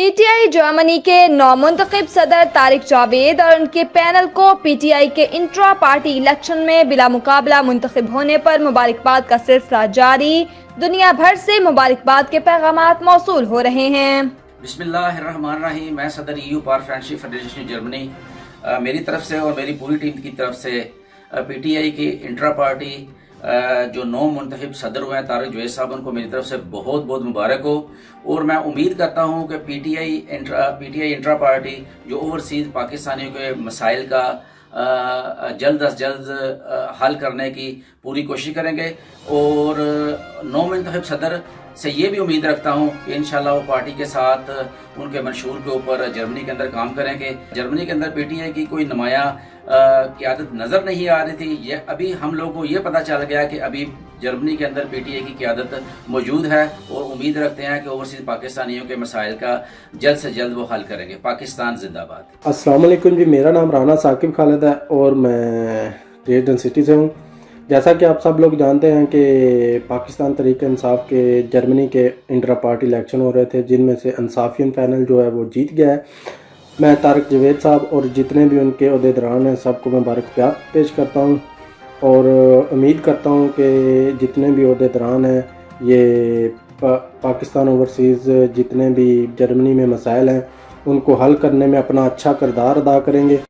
P T I Germany के नौमुंतखब सदर तारिक जावेद और उनके पैनल को पी टी आई के इंट्रा पार्टी इलेक्शन में बिला मुकाबला मुंतखब होने पर मुबारकबाद का सिलसिला जारी। दुनिया भर से मुबारकबाद के पैगामात मौसूल हो रहे हैं। बिस्मिल्लाहिर्रहमानिर्रहीम। मैं सदर EU पार फ्रेंडशिप फेडरेशन जर्मनी मेरी तरफ से और मेरी पूरी टीम की तरफ से PTI की इंट्रा पार्टी जो नौ मुंतखब सदर हुए हैं तारिक जावेद साहब, उनको मेरी तरफ से बहुत बहुत मुबारक हो। और मैं उम्मीद करता हूँ कि PTI इंट्रा पार्टी जो ओवरसीज़ पाकिस्तानियों के मसाइल का जल्द अज जल्द हल करने की पूरी कोशिश करेंगे। और नौ मुंतखब सदर से ये भी उम्मीद रखता हूँ कि इंशाल्लाह वो पार्टी के साथ उनके मंशूर के ऊपर जर्मनी के अंदर काम करेंगे। जर्मनी के अंदर PTI की कोई नुमाया क़यादत नज़र नहीं आ रही थी। ये अभी हम लोगों को ये पता चल गया कि अभी जर्मनी के अंदर PTI की क़यादत मौजूद है और उम्मीद रखते हैं कि ओवरसीज़ पाकिस्तानियों के मसाइल का जल्द से जल्द वो हल करेंगे। पाकिस्तान जिंदाबाद। अस्सलाम वालेकुम जी, मेरा नाम राना साकिब खालिद है और मैं रेजिडेंट सिटी से हूँ। जैसा कि आप सब लोग जानते हैं कि पाकिस्तान तहरीक इंसाफ के जर्मनी के इंट्रा पार्टी इलेक्शन हो रहे थे, जिनमें से इंसाफियन पैनल जो है वो जीत गया है। मैं तारिक जावेद साहब और जितने भी उनके अहदेदारान हैं सबको मुबारकबाद पेश करता हूं और उम्मीद करता हूं कि जितने भी अहदेदारान हैं ये पाकिस्तान ओवरसीज़ जितने भी जर्मनी में मसाइल हैं उनको हल करने में अपना अच्छा किरदार अदा करेंगे।